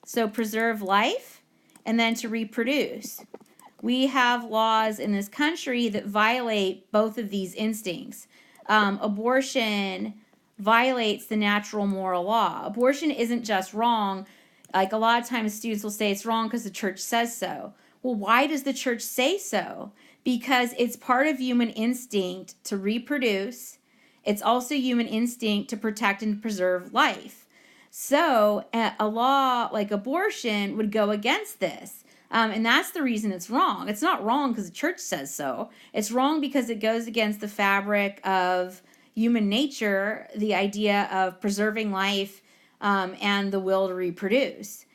so preserve life, and then to reproduce. We have laws in this country that violate both of these instincts. Abortion violates the natural moral law. Abortion isn't just wrong. Like a lot of times students will say it's wrong because the church says so. Well, why does the church say so? Because it's part of human instinct to reproduce. It's also human instinct to protect and preserve life. So a law like abortion would go against this. And that's the reason it's wrong. It's not wrong because the church says so. It's wrong because it goes against the fabric of human nature, the idea of preserving life and the will to reproduce.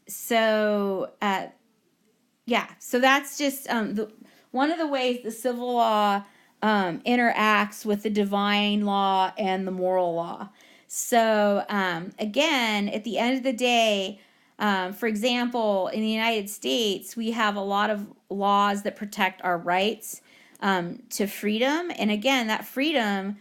So that's just one of the ways the civil law interacts with the divine law and the moral law. So again, at the end of the day, for example, in the United States, we have a lot of laws that protect our rights to freedom. And again, that freedom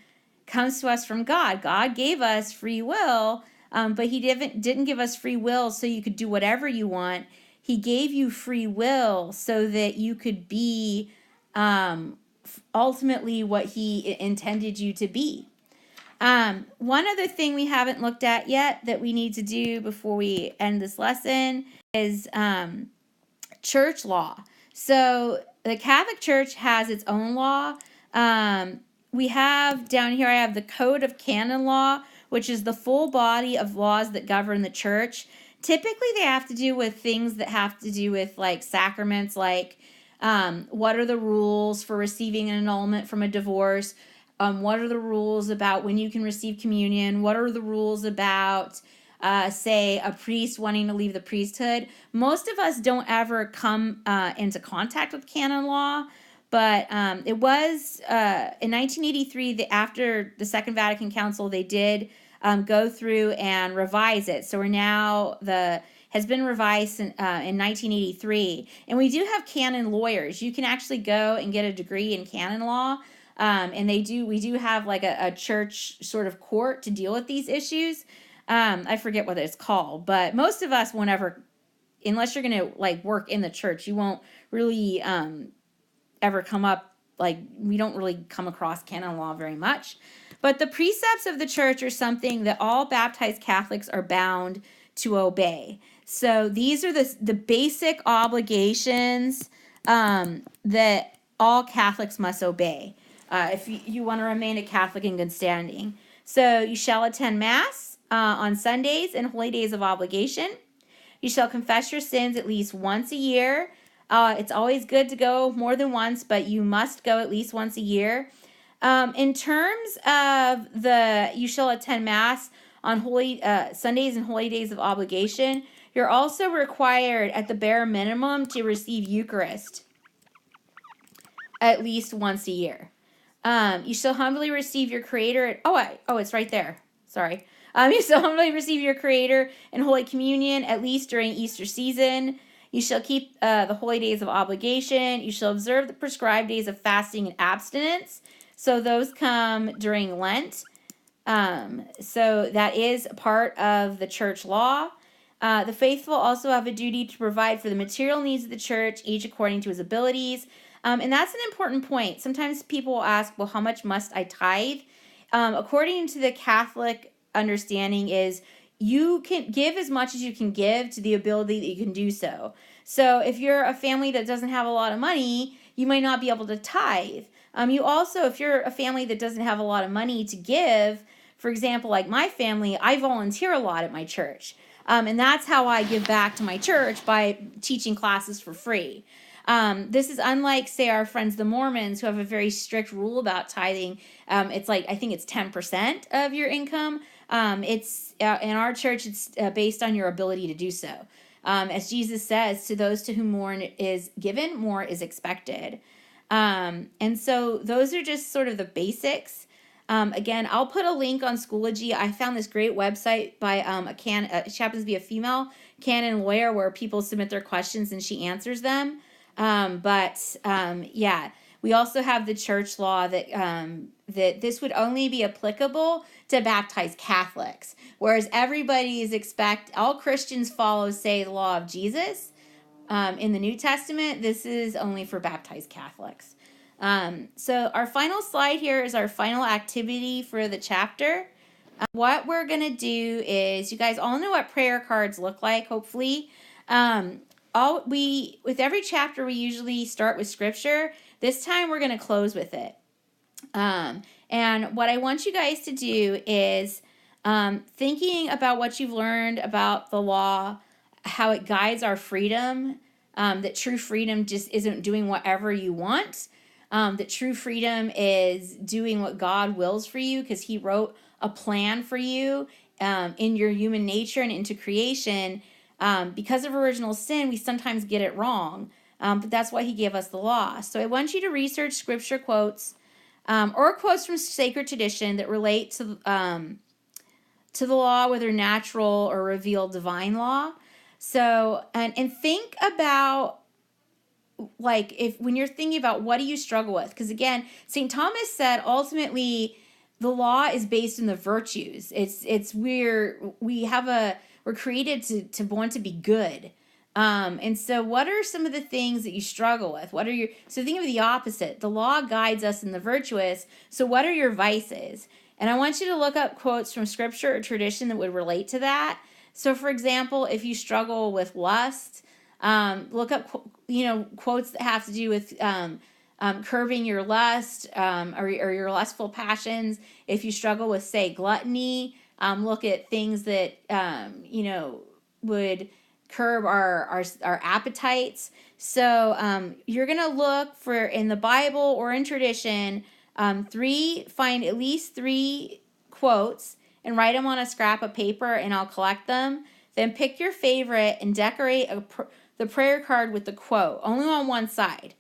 comes to us from God. God gave us free will, but he didn't give us free will so you could do whatever you want. He gave you free will so that you could be ultimately what he intended you to be. One other thing we haven't looked at yet that we need to do before we end this lesson is church law. So the Catholic Church has its own law. We have down here, I have the Code of Canon Law, which is the full body of laws that govern the church. Typically, they have to do with things that have to do with like sacraments, like what are the rules for receiving an annulment from a divorce? What are the rules about when you can receive communion? What are the rules about, say, a priest wanting to leave the priesthood? Most of us don't ever come into contact with canon law, but it was in 1983, after the Second Vatican Council, they did go through and revise it. So we're now has been revised in 1983, and we do have canon lawyers. You can actually go and get a degree in canon law. And we do have like a church sort of court to deal with these issues. I forget what it's called, but most of us won't ever, unless you're going to like work in the church, you won't really ever come up, like we don't really come across canon law very much. But the precepts of the church are something that all baptized Catholics are bound to obey. So these are the basic obligations that all Catholics must obey. If you want to remain a Catholic in good standing. So you shall attend Mass on Sundays and holy days of obligation. You shall confess your sins at least once a year. It's always good to go more than once, but you must go at least once a year. In terms of you shall attend Mass on holy Sundays and holy days of obligation, you're also required at the bare minimum to receive Eucharist at least once a year. You shall humbly receive your Creator. It's right there. Sorry. You shall humbly receive your Creator in Holy Communion, at least during Easter season. You shall keep the holy days of obligation. You shall observe the prescribed days of fasting and abstinence. So those come during Lent. So that is part of the church law. The faithful also have a duty to provide for the material needs of the church, each according to his abilities. And that's an important point. Sometimes people will ask, well, how much must I tithe? According to the Catholic understanding is you can give as much as you can give to the ability that you can do so. So if you're a family that doesn't have a lot of money, you might not be able to tithe. You also, if you're a family that doesn't have a lot of money to give, for example, like my family, I volunteer a lot at my church. And that's how I give back to my church, by teaching classes for free. This is unlike, say, our friends the Mormons, who have a very strict rule about tithing. It's like, I think it's 10% of your income. It's in our church, it's based on your ability to do so. As Jesus says, to those to whom more is given, more is expected. And so those are just sort of the basics. Again, I'll put a link on Schoology. I found this great website by she happens to be a female canon lawyer, where people submit their questions and she answers them. Yeah, we also have the church law that that this would only be applicable to baptized Catholics, whereas everybody is all Christians follow, say, the law of Jesus in the New Testament. This is only for baptized Catholics. So our final slide here is our final activity for the chapter. What we're going to do is, you guys all know what prayer cards look like, hopefully. With every chapter, we usually start with scripture. This time we're going to close with it. And what I want you guys to do is thinking about what you've learned about the law, how it guides our freedom, that true freedom just isn't doing whatever you want. That true freedom is doing what God wills for you, because he wrote a plan for you in your human nature and into creation. Because of original sin, we sometimes get it wrong, but that's why he gave us the law. So I want you to research scripture quotes or quotes from sacred tradition that relate to the law, whether natural or revealed divine law. So, and think about, like, when you're thinking about what do you struggle with, because again, St. Thomas said ultimately the law is based in the virtues. We're created to want to be good. And so what are some of the things that you struggle with? So think of the opposite. The law guides us in the virtuous. So what are your vices? And I want you to look up quotes from scripture or tradition that would relate to that. So for example, if you struggle with lust, look up, quotes that have to do with curbing your lust or your lustful passions. If you struggle with, say, gluttony, look at things that would curb our appetites. So you're gonna look for, in the Bible or in tradition, find at least 3 quotes and write them on a scrap of paper, and I'll collect them. Then pick your favorite and decorate the prayer card with the quote, only on one side.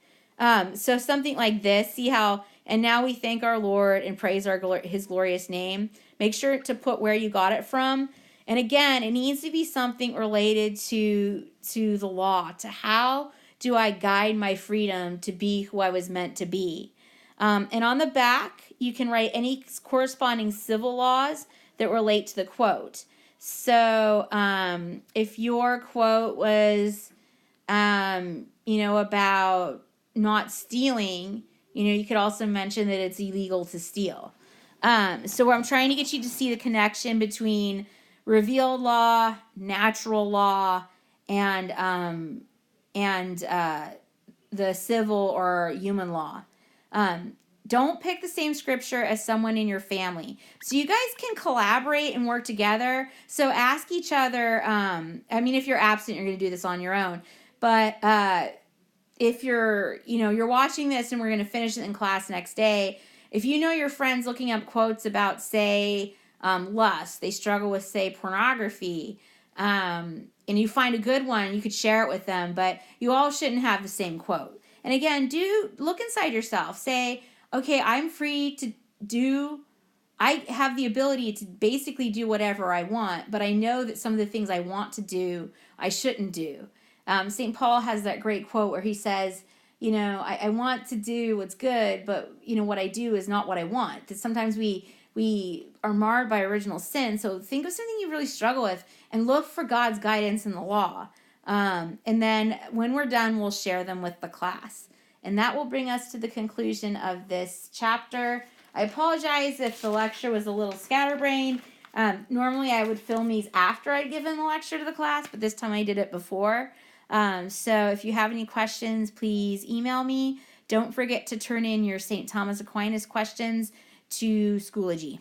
So something like this, see how, and now we thank our Lord and praise his glorious name. Make sure to put where you got it from. And again, it needs to be something related to the law, to how do I guide my freedom to be who I was meant to be. And on the back, you can write any corresponding civil laws that relate to the quote. So if your quote was, about not stealing, you could also mention that it's illegal to steal. So I'm trying to get you to see the connection between revealed law, natural law, and the civil or human law. Don't pick the same scripture as someone in your family. So you guys can collaborate and work together. So ask each other. If you're absent, you're going to do this on your own. But if you're watching this and we're going to finish it in class next day, if your friend's looking up quotes about, say, lust, they struggle with, say, pornography, and you find a good one, you could share it with them, but you all shouldn't have the same quote. And again, look inside yourself. Say, okay, I'm free I have the ability to basically do whatever I want, but I know that some of the things I want to do, I shouldn't do. St. Paul has that great quote where he says, I want to do what's good, but, what I do is not what I want. That sometimes we are marred by original sin. So think of something you really struggle with and look for God's guidance in the law. And then when we're done, we'll share them with the class. And that will bring us to the conclusion of this chapter. I apologize if the lecture was a little scatterbrained. Normally I would film these after I'd given the lecture to the class, but this time I did it before. So if you have any questions, please email me. Don't forget to turn in your St. Thomas Aquinas questions to Schoology.